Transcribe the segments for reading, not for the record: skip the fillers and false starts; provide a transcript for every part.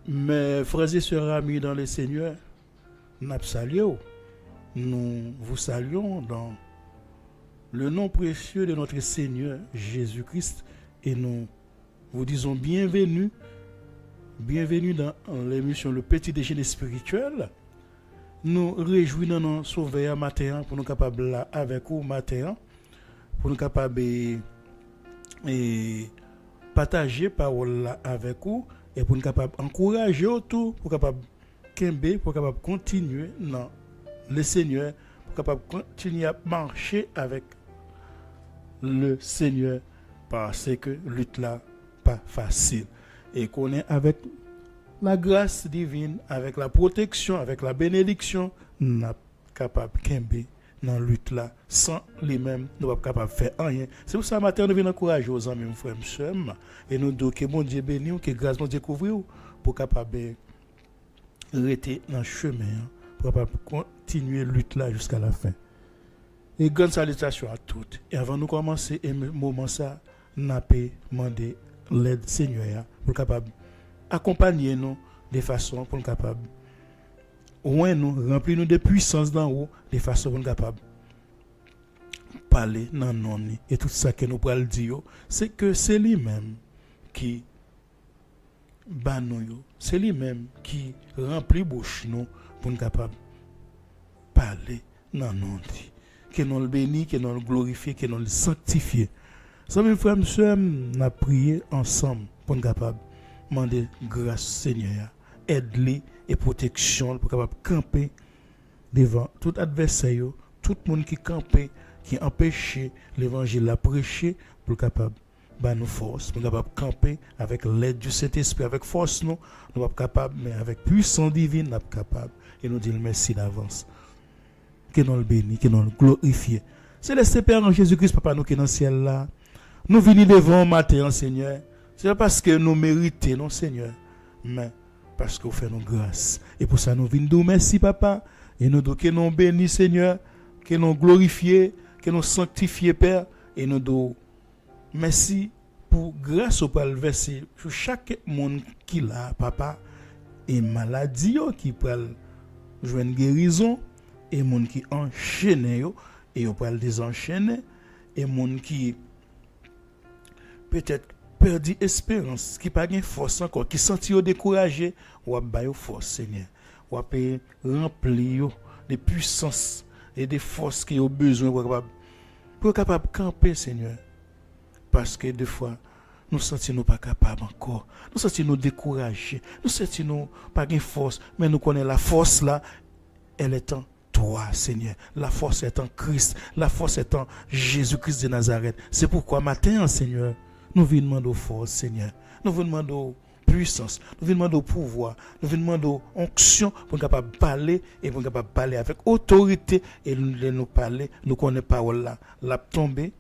Mes frères et sœurs amis dans le Seigneur, nous vous saluons dans le nom précieux de notre Seigneur Jésus-Christ et nous vous disons bienvenue dans l'émission Le Petit Déjeuner Spirituel. Nous réjouissons nous sauver un matin pour nous capables là avec vous matin pour nous capables et partager parole là avec vous et pour nous capables encourager autour pour capable kembe pour capable continuer dans le Seigneur pour capable continuer à marcher avec le Seigneur parce que lutte là pas facile et qu'on est avec la grâce divine, avec la protection, avec la bénédiction, nous sommes capables de dans la lutte là, sans lui-même, nous ne sommes pas capables de faire rien. C'est pour ça que matin, nous venons encourager aux amis, frères et sœurs, et nous disons que mon Dieu béni, que grâce nous découvrir pour capable de rester dans le chemin, pour capable continuer la lutte là jusqu'à la fin. Et grande salutation à toutes. Et avant de commencer, et moment ça, nous avons demandé l'aide Seigneur pour capable accompagner nous de façon pour nous capable nous remplir nous de puissance d'en haut de façon pour nous capable parler dans non et tout ça que nous pourrons dire c'est que c'est lui-même qui bat nous, c'est lui-même qui remplit bouche nous pour nous capable parler dans non que nous le bénit, que nous le glorifier, que nous le sanctifier. Ça mes frères et sœurs, nous avons prié ensemble pour nous capable demander grâce Seigneur, aide-les et protection pour capable camper devant tout adversaire, tout le monde qui campait, qui empêchait l'évangile à prêcher pour capable ba nous force, pour capable camper avec l'aide du Saint-Esprit, avec force nous pas capable mais avec puissance divine nous capable et nous dire merci d'avance. Que nous le bénisse, que nous le glorifions. C'est le Père en Jésus-Christ papa nous qui est dans le ciel là. Nous venons devant matin Seigneur. C'est pas parce que nous méritons, non Seigneur, mais parce que vous faites nos grâces. Et pour ça, nous venons dire merci, Papa. Et nous disons que nous bénissons, Seigneur, que nous glorifions, que nous sanctifions, Père. Et nous disons merci pour grâce au Père verser sur chaque monde qui l'a, Papa. Et maladie qui peut jouer une guérison. Et monde qui enchaîne, et on peut désenchaîner. Et monde qui peut-être perdu espérance, qui pas gain force encore, qui senti découragé, ou a ba yo force Seigneur. Ou a remplir de puissance et de force qui ont besoin pour capable camper Seigneur. Parce que des fois nous sentons nous pas capables encore. Nous sentons nous découragés. Nous sentons nous pas gain force, mais nous connaissons la force là, elle est en toi, Seigneur. La force est en Christ. La force est en Jésus-Christ de Nazareth. C'est pourquoi matin, Seigneur, nous venons demander force, Seigneur. Nous venons demander puissance. Nous venons demander pouvoir. Nous venons demander onction pour être capable de parler et pour être capable de parler avec autorité et nous parler. Nous connaissons parole là. La tomber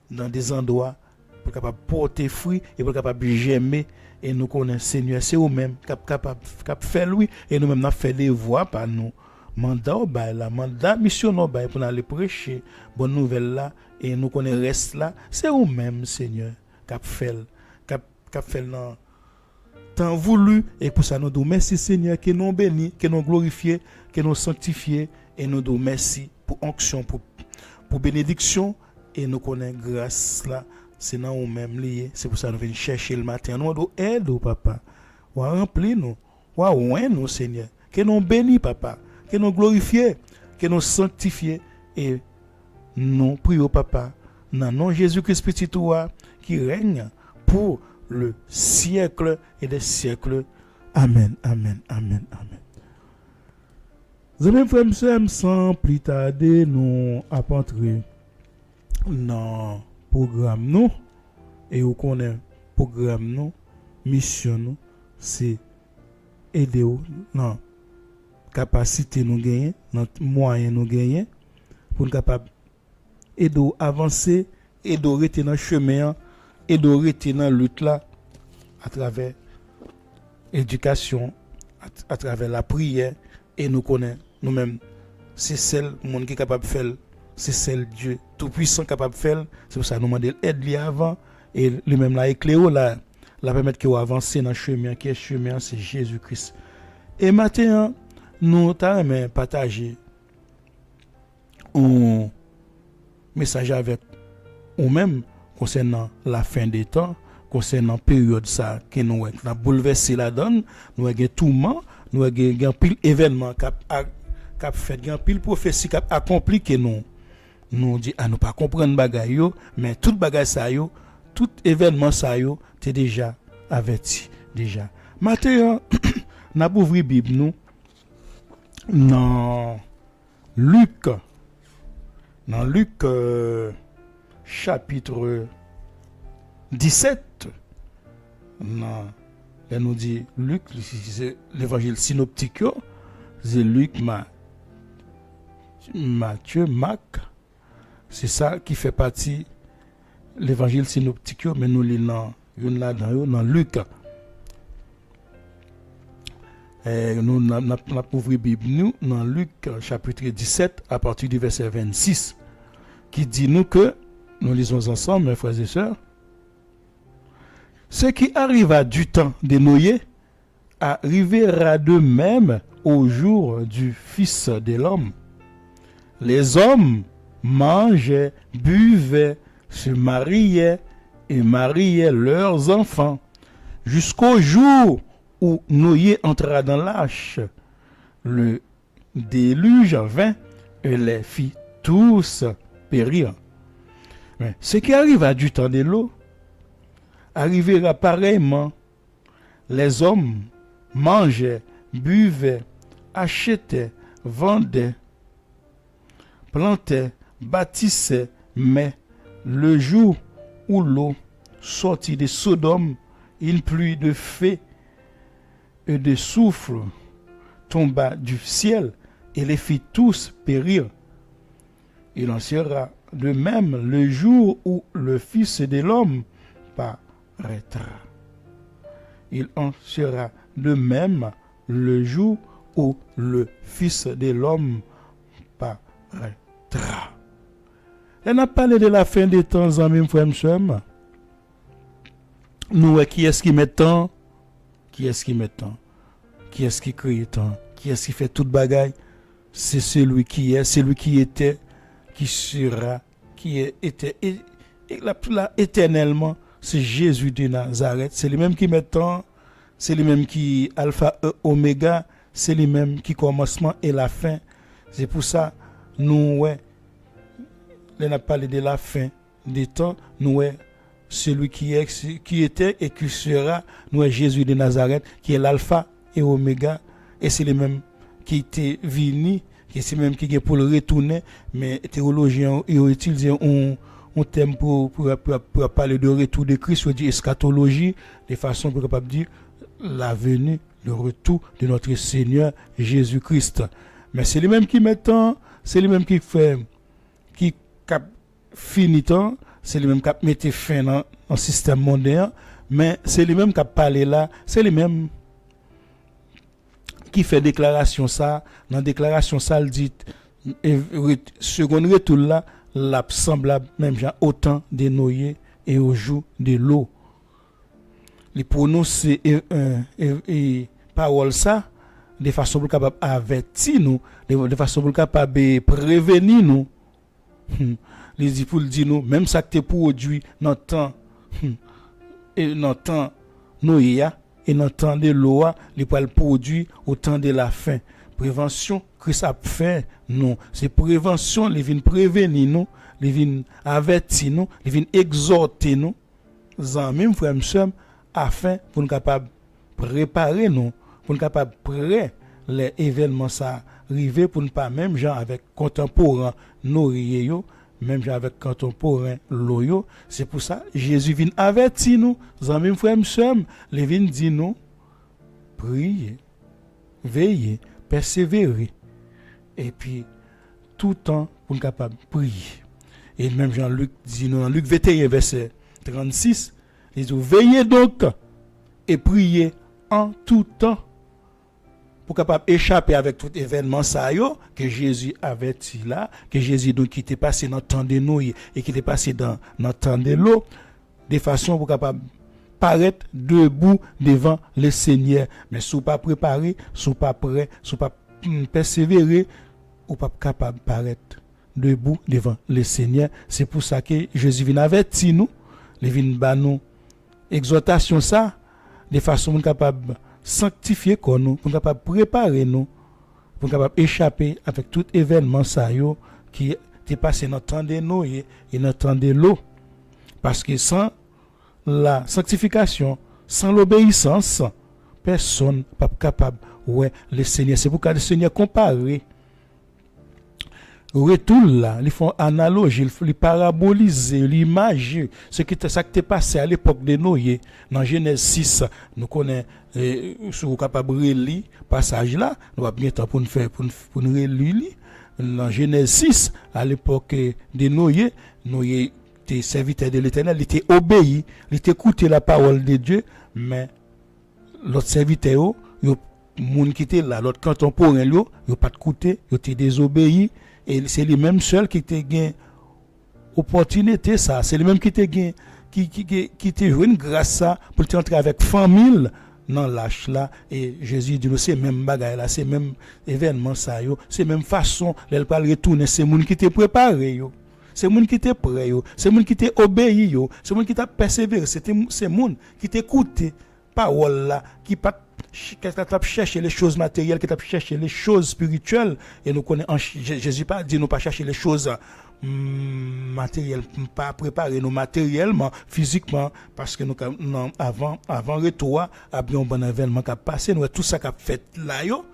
dans des endroits pour être capable de porter fruit et pour être capable de germer. Et nous connaissons, Seigneur, c'est vous-même capable de faire lui. Et nous-mêmes, nous fait des voix par nous. Mandat au bail là, mandat mission au bail pour aller prêcher bonne nouvelle là et nous connaît reste là, c'est vous même Seigneur cap fait dans temps voulu et pour ça nous disons merci Seigneur que nous bénis, que nous glorifier, que nous sanctifier et nous disons merci pour onction pour bénédiction et nous connaît grâce là, c'est dans vous même lié, c'est pour ça nous venons chercher le matin nous disons aide au papa. Wa remplir nous, wa oint nous Seigneur, que nous bénis papa. Que nous glorifions, que nous sanctifions et nous prions Papa dans le nom de Jésus-Christ petit toi qui règne pour le siècle et des siècles. Amen, amen, amen, amen. Amis frères et sœurs, sans plus tarder, nous apporterons dans le programme nous et vous connaissez le programme nous, mission nous, c'est aider non capacité nous gagner, notre moyen nous gagner pour nous capable et d'avancer et de rester dans le chemin et de rester dans la lutte là à travers l'éducation, à travers la prière et nous connaissons nous-mêmes c'est celle monde qui est capable de faire, c'est celle Dieu tout puissant capable de faire, c'est pour ça nous demander aide lui avant et lui-même là éclaire la permettre que vous avancez dans le chemin, qui est chemin, c'est Jésus-Christ. Et maintenant, nous t'avons partagé un message avec nous-mêmes concernant la fin des temps, concernant la période ça, que nous avons bouleversé la donne, nous avons tourment, nous avons pile événement qui a fait, pile prophétie qui a accompli que nous dit à nous pas comprendre bagaille yo, mais toute bagaille ça yo, tout événement ça yo, t'es déjà averti déjà. Maintenant, n'a pas ouvrir Bible nous dans Luc chapitre 17. Non, elle nous dit Luc, c'est l'évangile synoptique, c'est Luc, Matthieu, Marc. C'est ça qui fait partie de l'évangile synoptique, mais nous lisons dans Luc. Nous avons ouvert Bible nous dans Luc chapitre 17 à partir du verset 26 qui dit nous que nous lisons ensemble mes frères et sœurs. Ce qui arriva du temps de Noé arrivera de même au jour du Fils de l'homme. Les hommes mangeaient, buvaient, se mariaient et mariaient leurs enfants jusqu'au jour où Noé entra dans l'arche. Le déluge vint et les fit tous périr. Mais ce qui arriva du temps de l'eau arrivera pareillement. Les hommes mangeaient, buvaient, achetaient, vendaient, plantaient, bâtissaient, mais le jour où l'eau sortit de Sodome, une pluie de feu et de soufre tomba du ciel et les fit tous périr. Il en sera de même le jour où le Fils de l'homme paraîtra. Il en sera de même le jour où le Fils de l'homme paraîtra. On a parlé de la fin des temps en même frère. Nous, qui est-ce qui met temps? Qui est-ce qui met temps? Qui est-ce qui crée temps? Qui est-ce qui fait toute bagaille? C'est celui qui est, celui qui était, qui sera, qui était et là, éternellement. C'est Jésus de Nazareth. C'est lui-même qui met temps. C'est lui-même qui alpha et oméga. C'est lui-même qui commencement et la fin. C'est pour ça, nous, on a parlé de la fin des temps. Nous, celui qui était et qui sera, nous, Jésus de Nazareth, qui est l'alpha et oméga. Et c'est lui-même qui était venu, qui c'est même qui est pour le retourner. Mais les théologiens ont utilisé un thème pour parler de retour de Christ, on dit eschatologie, de façon pour capable dire la venue, le retour de notre Seigneur Jésus-Christ. Mais c'est lui-même qui met temps, c'est lui-même qui fait, qui cap fini temps, c'est lui-même qui met fin dans le système mondial, mais c'est lui-même qui a parlé là, c'est lui-même qui fait déclaration ça, dans déclaration ça, il dit, second retour là, la semblable même genre autant de Noé et au jour de l'eau. Les prononce et parole ça de façon pour capable avertir nous, de façon pour capable prévenir nous. Les dit pour dire nous même ça que produit dans temps et dans temps Noé et dans temps de l'eau, les pour produit au temps de la fin. Prévention Christ a fait non, c'est prévention, il vient prévenir nous, il vient avertir nous, il vient exhorter nous, même frères sœurs, afin pour nous capable préparer nous, pour nous capable prêt les événements ça arriver pour ne pas même gens avec contemporain nourrir yo, même gens avec contemporain loyo. C'est pour ça Jésus vient avertir nous, même frères sœurs, il vient dire nous priez, veillez, persévérer. Et puis, tout le temps, pour nous capable de prier. Et même Jean-Luc dit dans Luc 21, verset 36, il dit, veillez donc et priez en tout temps pour capable échapper avec tout événement ça que Jésus avait dit là, que Jésus donc qui était passé dans le temps de Noé et qui était passé dans le temps de l'eau, de façon pour capable paraître debout devant le Seigneur. Mais si vous pas préparé, si vous pas prêt, si vous pas persévérer, ou pas capable de paraître debout devant le Seigneur. C'est pour ça que Jésus vient avertir nous, il vient ba nous exhortation ça de façon capable sanctifier comme nous, pour capable préparer nous, pour capable échapper avec tout événement ça yo qui est passé dans temps de Noé et dans temps de l'eau. Parce que sans la sanctification, sans l'obéissance, personne n'est pas capable ouais le Seigneur. C'est pourquoi le Seigneur comparé retour là, ils font analogie, ils paraboliser l'image, ce qui était passé à l'époque de Noé. Dans Genèse 6, nous connaissons, si vous capable de lire passage là, nous avons bien temps pour nous faire, pour nous relire. Dans Genèse 6, à l'époque de Noé, Noé était serviteur de l'Éternel, il était obéi, il était écouté la parole de Dieu, mais l'autre serviteur, le monde qui était là, l'autre contemporain, il n'a pas écouté, il était désobéi. Et c'est les mêmes seuls qui étaient gain opportunité ça, c'est les mêmes qui étaient gain qui étaient joué une grâce ça pour entrer avec famille dans l'âge là. Et Jésus dit nous c'est même bagaille là, c'est même événement ça yo, c'est même façon elle pas retourner, c'est monde qui était préparé yo, c'est monde qui était prêt yo, c'est monde qui était obéi yo, c'est monde qui t'a persévéré, c'est monde qui t'écouté parole là, qui pas qui t'a cherché les choses matérielles, qui t'a cherché les choses spirituelles. Et nous connaissons, Jésus pas dit nous pas chercher les choses matérielles, pas préparer nous matériellement, physiquement, parce que nous avant retour à bien bon événement qui a passé, nous tout ça qui a fait là yo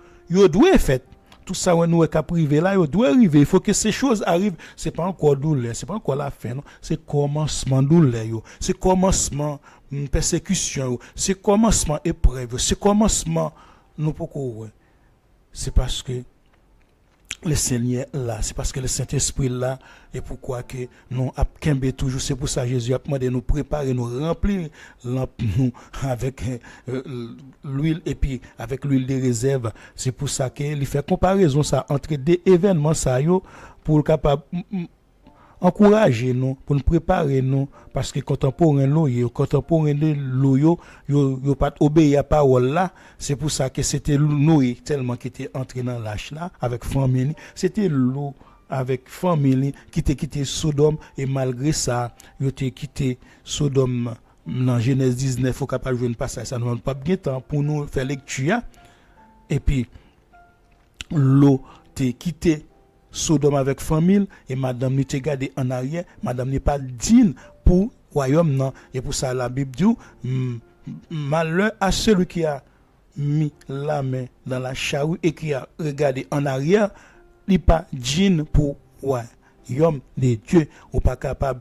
doit fait. Tout ça nous est privé là, yo doit arriver. Il faut que ces choses arrivent. C'est pas encore douleur, c'est pas encore la fin, non. C'est commencement douleur yo. C'est commencement persécution, c'est commencement épreuve, c'est commencement nous pourquoi. C'est parce que le Seigneur là, c'est parce que le Saint-Esprit là, et pourquoi que nous avons toujours, c'est pour ça que Jésus a demandé de nous préparer, nous remplir nous avec l'huile et puis avec l'huile de réserve. C'est pour ça qu'il fait comparaison ça entre des événements ça yo pour capable encourager nous, pour nous préparer nous, parce que contemporain de l'eau, yo pas obéi à parole là. C'est pour ça que c'était Noé tellement qui était entré dans l'âge là avec famille, c'était l'eau avec famille qui était quitté Sodome, et malgré ça, yo était quitté Sodome dans Genèse 19, faut capable jouer une passage, ça nous pas bien temps pour nous faire lecture. Et puis l'eau était quitté Sodome avec famille, et madame n'est gardée en arrière, madame n'est pas digne pour royaume non. Et pour ça la Bible dit malheur à celui qui a mis la main dans la charrue et qui a regardé en arrière, il n'est pas digne pour royaume de Dieu, ou pas capable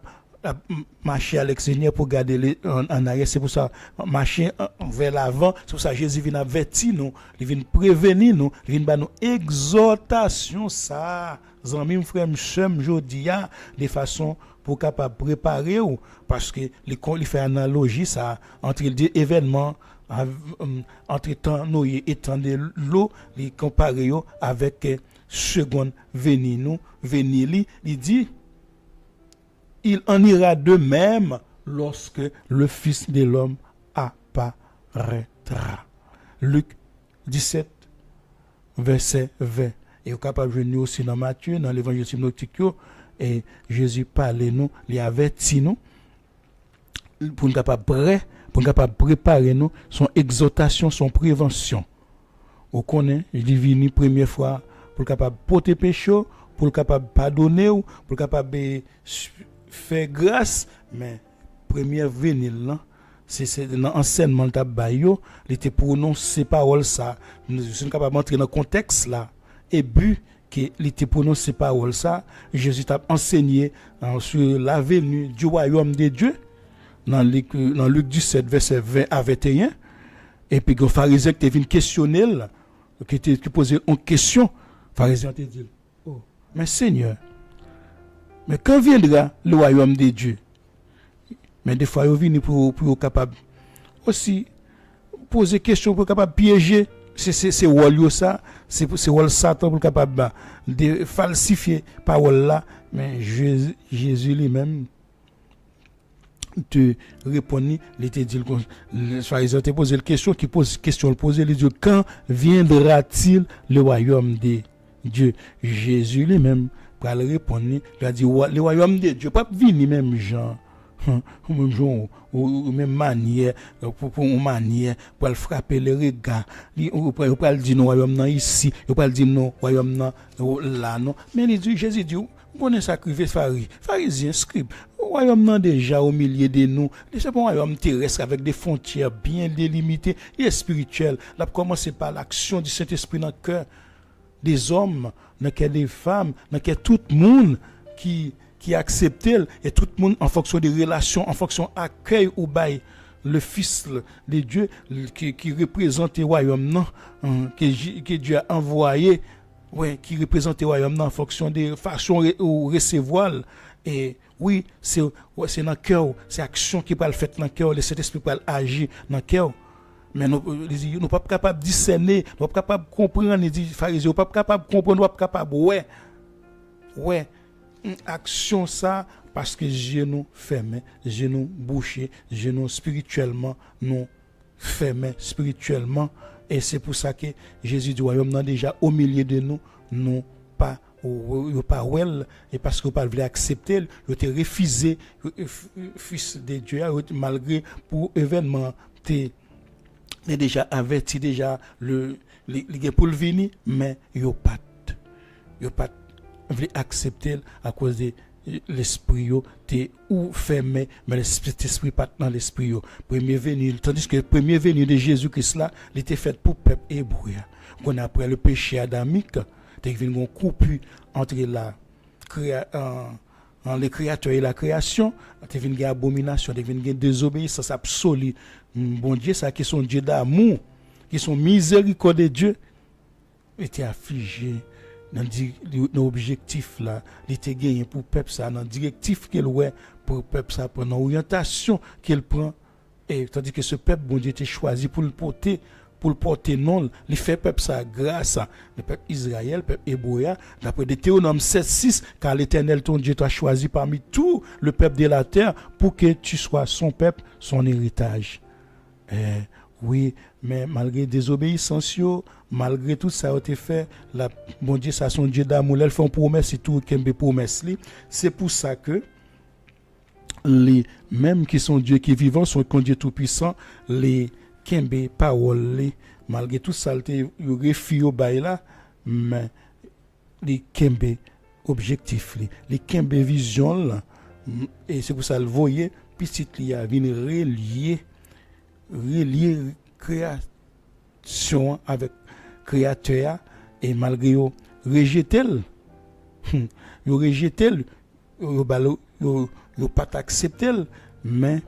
marcher avec le Seigneur pour garder en arrière. C'est pour ça marcher vers l'avant. C'est pour ça Jésus vient avertir nous, il vient prévenir nous, il vient nous exhortation ça amis frères m'sem jodia de façon pour capable préparer ou parce que il fait analogie ça entre les événements entre temps Noé et temps de l'eau, il compare avec seconde venir il dit il en ira de même lorsque le Fils de l'homme apparaîtra. Luc 17, verset 20. Et au capable de venir aussi dans Matthieu, dans l'évangile synoptique, et Jésus parle nous, il avertit nous, pour nous capable préparer nous, son exhortation, son prévention. Vous connaissez, il est venu première fois pour capable porter péché, pour capable pardonner, pour capable faire grâce, mais première venue là, c'est dans l'enseignement de Bayo, il était pour nous ces paroles ça, nous sommes capables d'entrer dans le contexte là, et but que il était pour nous ces paroles ça, Jésus t'a enseigné sur la venue du royaume de Dieu dans Luc 17 verset 20 à 21, et puis le pharisien qui vient questionner qui posait une question, le pharisien te dit oh mais Seigneur, mais quand viendra le royaume de Dieu? Mais des fois, ils viennent pour capable aussi poser question pour capable piéger. C'est rôle ça, c'est rôle Satan pour capable de falsifier parole là. Mais Jésus lui-même te répondre, il te dit, le pharisien te pose la question, qui pose question, il pose, il dit, quand viendra-t-il le royaume de Dieu? Jésus lui-même, pour le répondre, il a dit, le royaume de Dieu, pas venir même genre, ou même genre, ou même manière, pour une manière, pour le frapper le regard, ou pour le dire, non, royaume non ici, ou pour le dire, non, royaume non là, non. Mais il dit, Jésus dit, on est sacrifié pharisien, scribe. Le royaume non déjà au milieu de nous. C'est un royaume terrestre avec des frontières bien délimitées et spirituelles. Là, commencer par l'action du Saint-Esprit dans le cœur des hommes, dans le cœur des femmes, dans le cœur de tout le monde qui accepte et tout le monde en fonction des relations, en fonction accueil ou bail le Fils de Dieu qui représente le royaume non, que Dieu a envoyé. Oui, qui représente le royaume en fonction des façons ou recevoir. Et oui, c'est dans le cœur, c'est l'action qui peut le faire dans le cœur, le Saint-Esprit peut agir dans le cœur. Mais nous ne sommes pas capables de discerner, nous ne sommes pas capables de comprendre, les pharisiens, nous ne sommes pas capables de comprendre, nous ne sommes pas capables ouais, action ça, parce que genoux fermés, genoux bouchés, genoux spirituellement, nous fermés spirituellement. Et c'est pour ça que Jésus du royaume non déjà au milieu de nous, non pas ou pas well, et parce que vous pas voulu accepter, vous avez refusé fils de Dieu malgré pour événement t'es déjà averti déjà le pour le venir, mais vous pas voulu accepter à cause de l'esprit t'es ou fermé, mais l'esprit pas dans l'esprit premier venu, tandis que le premier venu de Jésus-Christ là il était fait pour peuple hébreu qu'on après le péché adamique t'es venu une coupure entre le créateur et la création, t'es venu une abomination, t'es venu une désobéissance absolue. Bon Dieu, ça qui sont Dieu d'amour, qui sont miséricorde de Dieu, était affligé dans l'objectif là, il était gagné pour peuple ça, dans directif qu'il ouais pour peuple ça, pour l'orientation qu'il prend, et tandis que ce peuple bon Dieu était choisi pour le porter non, il fait peuple ça grâce à le peuple Israël, le peuple hébreu, d'après Deutéronome 7:6, car l'Éternel ton Dieu t'a choisi parmi tout le peuple de la terre pour que tu sois son peuple, son héritage. Oui, mais malgré désobéissance, malgré tout ça a été fait, bon Dieu, ça son Dieu d'amour, elle fait une promesse et tout, qu'elle me promesse. C'est pour ça que les mêmes qui sont Dieu qui vivants sont comme Dieu tout-puissant, les kembe parole, malgré tout ça, il refuse au bail là, mais les kembe objectif, les kembe vision là, et c'est pour ça le voyez, petit li a vient relier création avec créateur et malgré yo rejeter yo pas accepter mais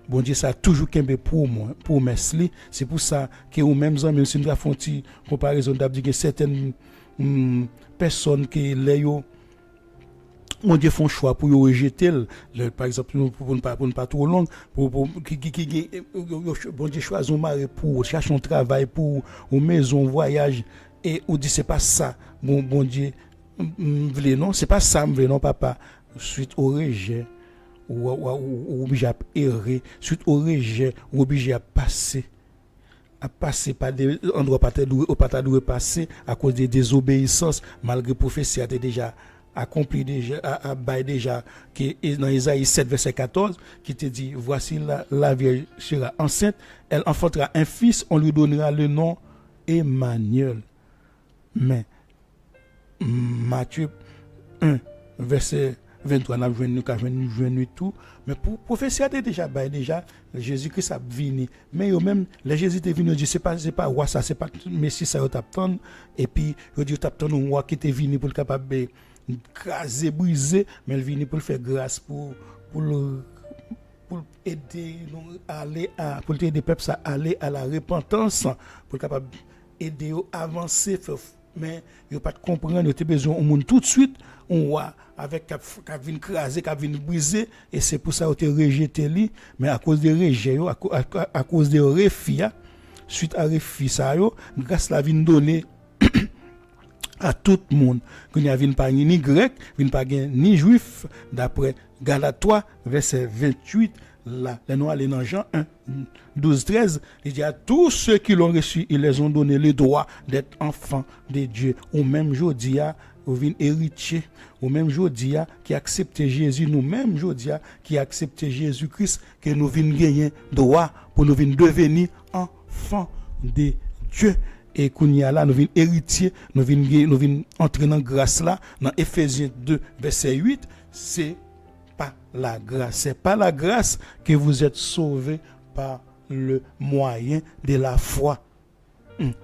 bon Dieu ça a toujours kembe pour moi pour mesli c'est pour ça que ou même amis si nous avons une comparaison d'abdi que certaines personnes qui les yo mon Dieu font choix pour rejeter par exemple pour ne pas trop long pour qui bon Dieu choisit un mari pour chercher un travail pour une maison voyage et on dit c'est pas ça bon Dieu voulait non c'est pas ça me voulait non papa suite au rejet ou obligé à errer suite au rejet ou obligé à passer par des endroits pas de passer à cause des désobéissances malgré prophétie a déjà accompli déjà à bail déjà qui est dans Isaïe 7 verset 14 qui te dit voici la vierge sera enceinte, elle enfantera un fils, on lui donnera le nom Emmanuel. Mais Matthieu 1 verset 23 n'a venu tout mais pour prophétie a déjà bail déjà Jésus-Christ a venu mais eux même les Jésus est venu dit c'est pas roi ça c'est pas messie ça t'attend et puis il dit t'attend un roi qui était venu pour le capable craser briser mais il vient pour le faire grâce pour aider nous aller pour aider peuple ça aller à la repentance pour capable aider à avancer mais il pas de comprendre il a besoin au monde tout de suite on voit avec qui vient craser qui vient briser et c'est pour ça qu'il a rejeté lui mais à cause des rejets à cause des refus suite à refus ça grâce la vient donner à tout le monde qu'il n'y a pas ni grec, ni juif d'après Galates 3 verset 28 là. Là, nous allons dans Jean 1, 12, 13. Il dit à tous ceux qui l'ont reçu, ils les ont donné le droit d'être enfants de Dieu. Au même jour, ou vin héritier, au même jour qui accepte Jésus, nous même jour qui accepte Jésus-Christ, que nous vin gagner droit pour nous vin devenir enfants de Dieu. Et qu'on y a là, nous vin héritier, nous vin entrer dans grâce là, dans Ephésiens 2, verset 8, c'est pas la grâce. C'est pas la grâce que vous êtes sauvés par le moyen de la foi.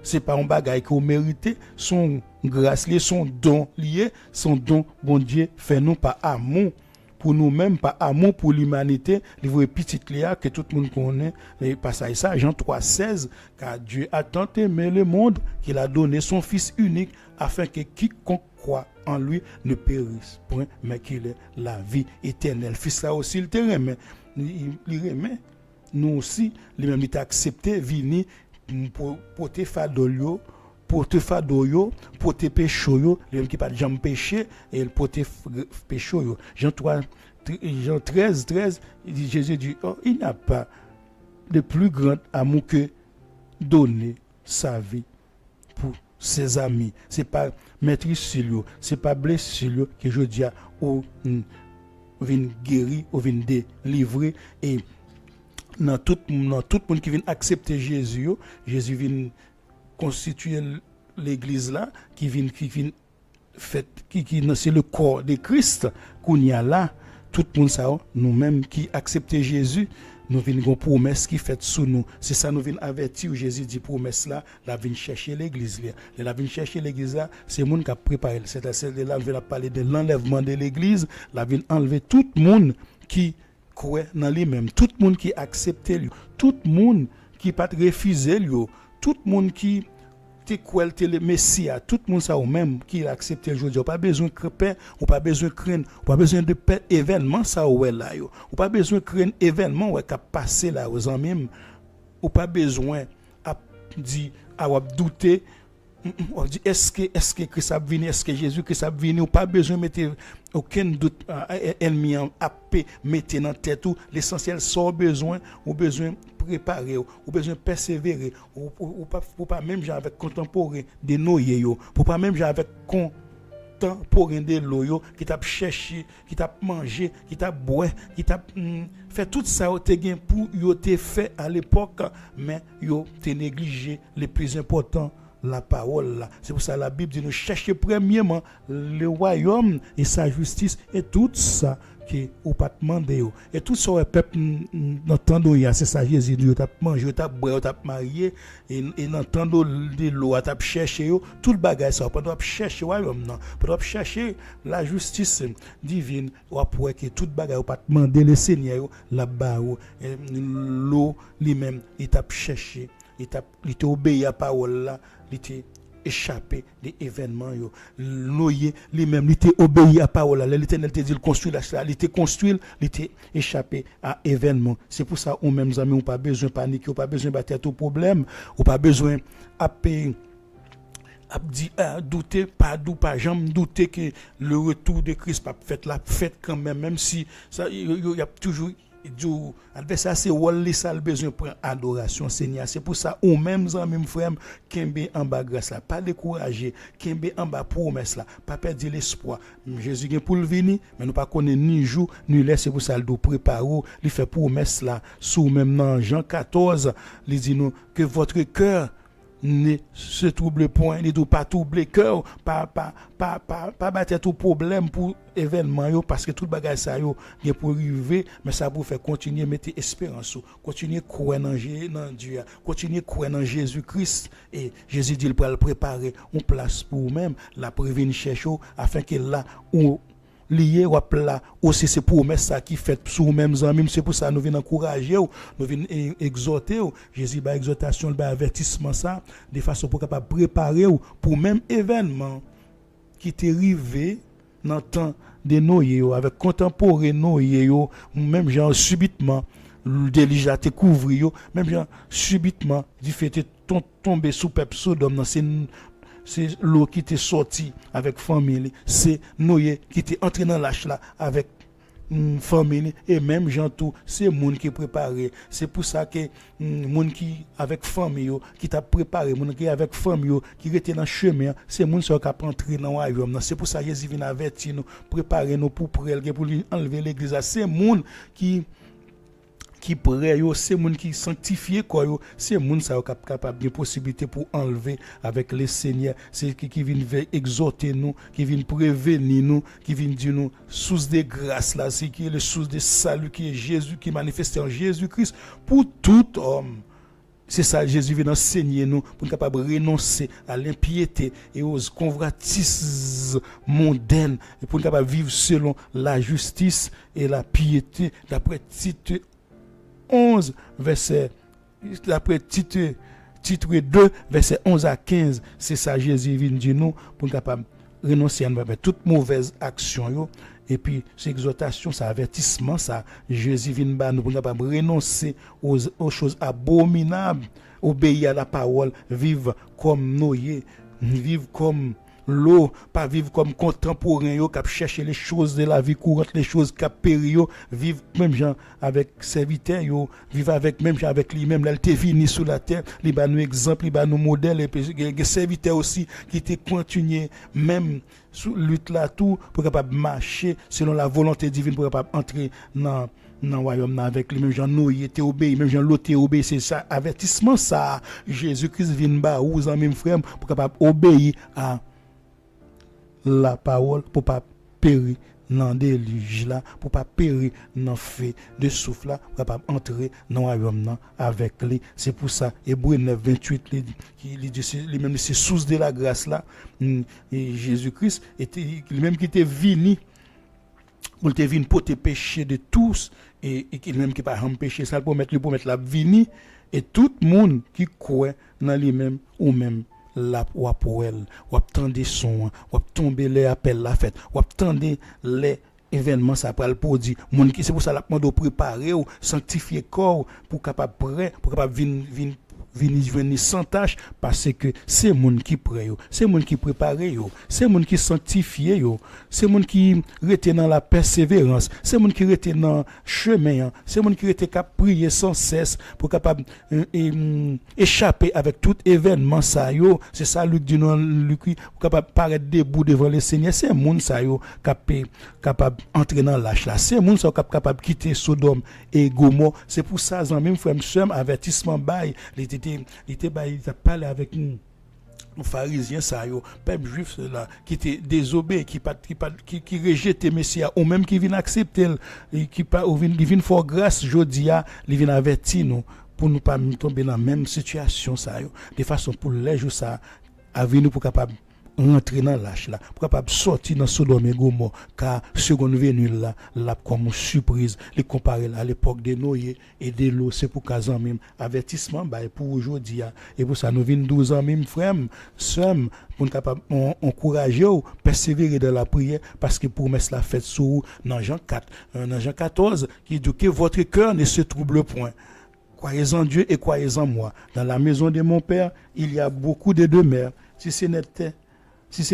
C'est pas un bagage que vous méritez, son grâce lié, son don lié, son don, bon Dieu, fait nous par amour pour nous-mêmes, par amour pour l'humanité. Livre petit Léa que tout le monde connaît, les passages ça, Jean 3,16, car Dieu a tant aimé le monde qu'il a donné son Fils unique afin que quiconque croit en lui ne périsse point, mais qu'il ait la vie éternelle. Fils là aussi, il te remet, il remet. Nous aussi, lui-même, il t'a accepté, venir pour te faire de pour te faire d'oyo, pour te péché yo, lui qui pas jamais péché et pour te péché yo. Jean 13, Jésus dit, oh, il n'a pas de plus grand amour que donner sa vie pour ses amis. C'est pas mettre sur lui, c'est pas blesser sur lui que je dis ou vient guérir ou vient délivrer. Et dans tout le monde qui vient accepter Jésus, Jésus vient constituer l'église là, qui vient fait, qui c'est le corps de Christ qu'on y a là. Tout le monde ça, nous-mêmes qui acceptons Jésus, nous venons une promesse qui fait sous nous. C'est ça nous venons avertir. Jésus dit promesse là, la vient chercher l'église là. La vient chercher l'église là, c'est le monde qui a préparé. C'est là on va parler de l'enlèvement de l'église, la vient enlever tout le monde qui croit dans lui-même, tout le monde qui accepte lui, tout le monde qui pas refuser lui, tout le monde qui te croit le Messie, tout le monde ça ou même qui accepte aujourd'hui, pas besoin de craindre, ou pas besoin de craindre, ou pas besoin de perdre événement ça ou là yo, ou pas besoin de craindre événement ou qui passer là aux amis, ou pas besoin à dire à douter. On dit est-ce que Christ a venu, est-ce que Jésus Christ a venu, ou pas besoin de mettre aucun doute ennemi à mettre dans tête tout. L'essentiel sans besoin ou besoin préparer ou besoin persévérer ou pas même genre avec contemporain de noyer yo, pour pas même genre avec contemporain de l'eau qui t'a cherché, qui t'a mangé, qui t'a boire, qui t'a fait tout ça au te gain pour yo te fait à l'époque, mais yo te négligé les plus importants, la parole là. C'est pour ça la Bible dit nous chercher premièrement le royaume et sa justice, et tout ça qui ou pas demander et tout ça peuple n'entendre c'est ça Jésus dit t'a manger t'a boire t'a marier et n'entendre de l'eau t'a chercher tout le bagage ça pas doit chercher royaume non pas doit chercher la justice divine ou après que tout bagage pas demander le Seigneur là-bas l'eau lui-même il t'a cherché il t'a obéi à parole là il t'a échappé des événements yo noyer lui-même il t'a obéi à parole là l'Éternel t'a dit le construire là il t'a construire il t'a échappé à événements. C'est pour ça ou même amis ou pas besoin paniquer ou pas besoin battre tout problème ou pas besoin à douter pas jamais douter que le retour de Christ pas fait la fête quand même si ça il y a toujours adversaire c'est wall ça le besoin pour adoration Seigneur. C'est pour ça ou même amis frère kembe en bas grâce là, pas décourager, kembe en bas promesse là, pas perdre l'espoir. Jésus vient pour le venir mais nous pas connaît ni jour ni l'heure. C'est pour ça il doit préparer, il fait promesse là sous même dans Jean 14, il dit nous que votre cœur ne se trouble point, ne doit pas troubler cœur, pas battre tout problème pour événement yo, parce que tout bagage ça yo est pour arriver, mais ça pour faire continuer mettre espérance, continuer croire dans Dieu, continuer croire dans Jésus-Christ. Et Jésus dit il pour préparer une place pour vous-même, la prévenir chercher afin que là où lié ou là aussi c'est promesse ça qui fait sur même amis. C'est pour ça nous venons encourager nous venons exhorter Jésus ba exhortation ba avertissement ça de façon pour capable préparer pour même événement qui t'est arrivé dans temps de noyer avec contemporain noyer même genre subitement déjà te couvrir même genre subitement du fait tomber sous peuple Sodome. C'est l'eau qui t'est sorti avec famille, c'est Noé qui t'est entré dans l'âge là avec famille et même gens tout c'est monde qui préparé c'est pour ça que monde qui avec famille qui t'a préparé monde qui avec famille qui était dans chemin c'est monde qui a entrer dans royaume c'est pour ça Jésus vient avertir nous préparer nous pour lui enlever l'église c'est monde qui prêt yo c'est monde qui sanctifié quoi yo c'est monde ça capable de possibilité pour enlever avec le Seigneur c'est qui vient exhorter nous qui vient prévenir nous qui vient dire nous source de grâce là c'est qui est le source de salut qui est Jésus qui manifesté en Jésus-Christ pour tout homme. C'est ça, Jésus vient enseigner nous pour nous capable renoncer à l'impiété et aux convoitises mondaines et pour nous capable vivre selon la justice et la piété d'après Tite 11 verset d'après Tite 2 verset 11 à 15. C'est ça Jésus vient dire nous pour nous capable renoncer à toute mauvaise action yo. Et puis, c'est exhortation, c'est avertissement, ça, Jésus vient nous pour capable renoncer aux choses abominables, obéir à la parole, vivre comme Noé, vivre comme l'eau, pas vivre comme contemporain, qui chercher les choses de la vie courante, les choses qui péri, vivre même gens avec serviteurs, vivre avec même gens avec lui-même, là, il était venu sur la terre, il va nous exemple, il va nous modèle, et puis les serviteurs aussi qui étaient continués, même sous lutte là tout, pour capable marcher selon la volonté divine, pour capable entrer dans le royaume avec lui, même Jean Noé était obéi, même Jean Lot était obéi, c'est ça, avertissement ça, Jésus-Christ vient bas, ou en même frère, pour capable obéir à la parole pour pas périr dans des déluge là pour pas périr dans feu de souffle là pour pas entrer dans le royaume avec lui c'est pour ça Hébreux 9:28 il dit lui-même c'est source de la grâce là et Jésus-Christ était lui-même qui était venu pour te venir pour te pécher de tous et lui-même qui pas péché ça pour mettre la vini et tout le monde qui croit dans lui-même ou même la ou pour elle ou attendre son ou tomber les appels la fête ou attendre les événements ça pral pour dire monde qui c'est pour ça la demande préparer ou sanctifier corps pour capable prêt pour capable venir sans tâche parce que c'est monde qui prêt c'est monde qui préparé c'est monde qui sanctifié c'est monde qui rete dans la persévérance c'est monde qui rete dans chemin c'est monde qui rete cap prier sans cesse pour capable échapper avec tout événement ça c'est ça Luc dit non Luc pour capable paraître debout devant le Seigneur c'est monde ça capable entrer dans l'âge là c'est monde ça capable quitter Sodome et Gomorrhe c'est pour ça même frère monsieur avertissement bail il a parlé avec nous pharisiens ça yo peuple juif là qui était désobéi qui rejetait Messia ou même qui vient accepter qui vient faire grâce jodia il vient avertir nous pour nous pas tomber dans la même situation ça yo de façon pour les jours ça à venir pour capable rentrer dans l'âge là pour capable sortir dans Sodome et Gomorrhe car seconde venue là comme surprise les comparer à l'époque de Noé et de l'eau c'est pour cas même avertissement pour aujourd'hui et pour ça nous vinn 12 ans même frère sommes pour capable encourager ou persévérer dans la prière parce que promesse la faite sur dans Jean 4 dans Jean 14 qui dit que votre cœur ne se trouble point. Croyez en Dieu et croyez en moi. Dans la maison de mon Père, il y a beaucoup de demeures. Si ce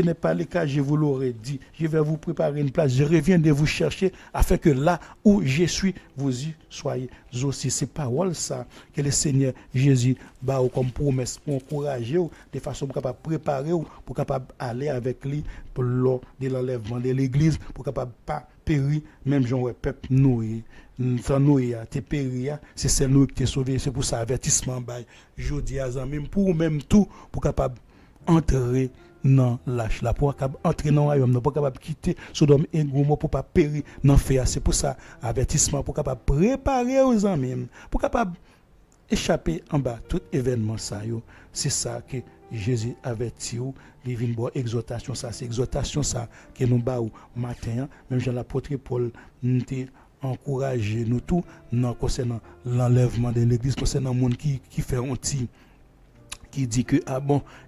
n'est pas le cas, je vous l'aurais dit. Je vais vous préparer une place. Je reviens de vous chercher afin que là où je suis, vous y soyez aussi. C'est parole ça que le Seigneur Jésus bat comme promesse pour encourager de façon pour capable préparer pour capable aller avec lui pour lors de l'enlèvement de l'église pour capable pas périr même genre peuple Noé. Sans Noé a été péri, c'est celle nous qui t'est sauvé. C'est pour ça avertissement bail. Jodi a même pour même tout pour capable entrer dans l'âge là pour capable entrer dans le royaume pour capable quitter Sodome et Gomorrhe pour pas périr dans feu. C'est pour ça avertissement pour capable préparer aux amis pour capable échapper en bas tout événement ça yo. C'est ça que Jésus avertit ou divine bonne exhortation ça c'est exhortation ça que nous ba ou matin même Jean l'apôtre Paul nous encourager nous tout concernant l'enlèvement de l'église concernant monde qui fait un petit qui dit que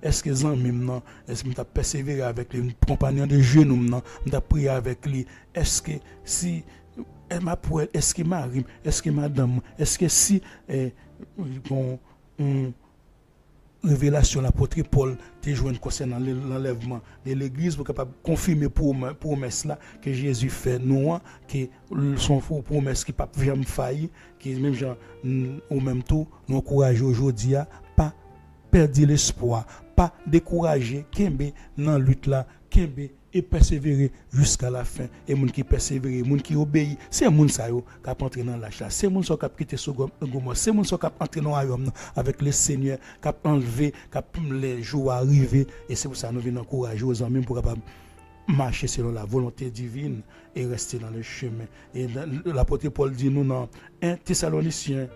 est-ce que ça même non est-ce que tu persévéré avec les compagnons de genou non tu prié avec lui est-ce que si ma poêle est-ce que ma rime est-ce que madame est-ce que si révélation l'apôtre Paul te joint concernant l'enlèvement de l'église pour capable confirmer promesse là que Jésus fait nous que son promesse qui pas jamais failli qui même gens au même temps nous encourager aujourd'hui à pas perdre l'espoir, pas décourager, kembe dans lutte là, kembe et persévérer jusqu'à la fin. Et moun qui persévère, moun qui obéit, c'est moun sa yo qui a entré dans l'âge là. C'est moun sa qui a quitté Sodome, c'est moun sa qui a entré dans royaume avec le Seigneur, qui a enlevé, qui a les jours arrivés. Et c'est pour ça que nous venons encourager aux amis pour capable marcher selon la volonté divine et rester dans le chemin. Et l'apôtre Paul dit nous dans 1 Thessaloniciens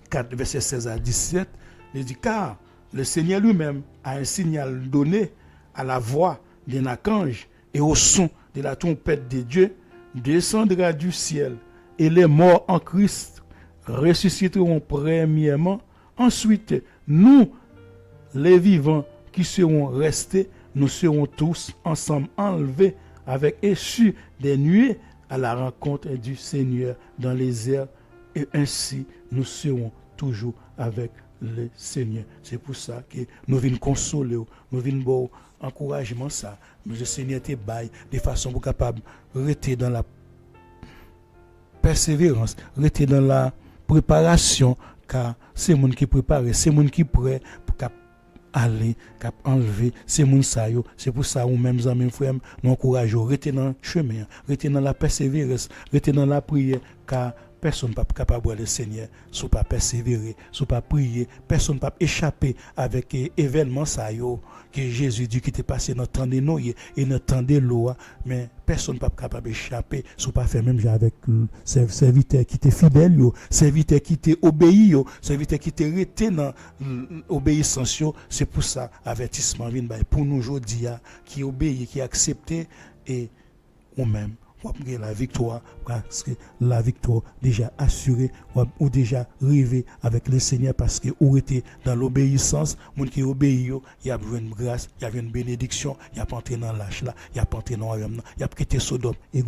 4, verset 16 à 17, il dit car le Seigneur lui-même a un signal donné à la voix d'un archange et au son de la trompette de Dieu, descendra du ciel et les morts en Christ ressusciteront premièrement. Ensuite, nous, les vivants qui seront restés, nous serons tous ensemble enlevés avec issue des nuées à la rencontre du Seigneur dans les airs, et ainsi nous serons toujours avec le Seigneur. C'est pour ça que nous venons consoler, nous venons encouragement ça. Le Seigneur te baille de façon pour capable rester dans la persévérance, rester dans la préparation, car c'est monde qui prépare, c'est monde qui prêt pour aller, cap enlever, c'est moun sa yo. C'est pour ça ou même amis frères, nous encourageons rester dans le chemin, rester dans la persévérance, rester dans la prière, car personne ne peut pas capable le Seigneur, si pas persévérer, si pas prier, personne ne peut échapper avec événement ça yo que Jésus dit qui était passé dans temps de Noé et dans temps de l'eau, mais personne ne peut pas capable échapper, si pas faire même avec serviteur qui était fidèle yo, serviteur qui était obéi yo, serviteur qui était resté dans obéissance yo. C'est pour ça avertissement vient pour nous aujourd'hui qui obéit, qui accepté et ou même la victoire, parce que la victoire déjà assurée ou déjà rêvé avec le Seigneur, parce que ou était dans l'obéissance, moun qui obéit, il y a une grâce, il y a une bénédiction, il y a pas entré dans l'âge là, il y a pas entré dans le royaume, il y a quitté Sodome et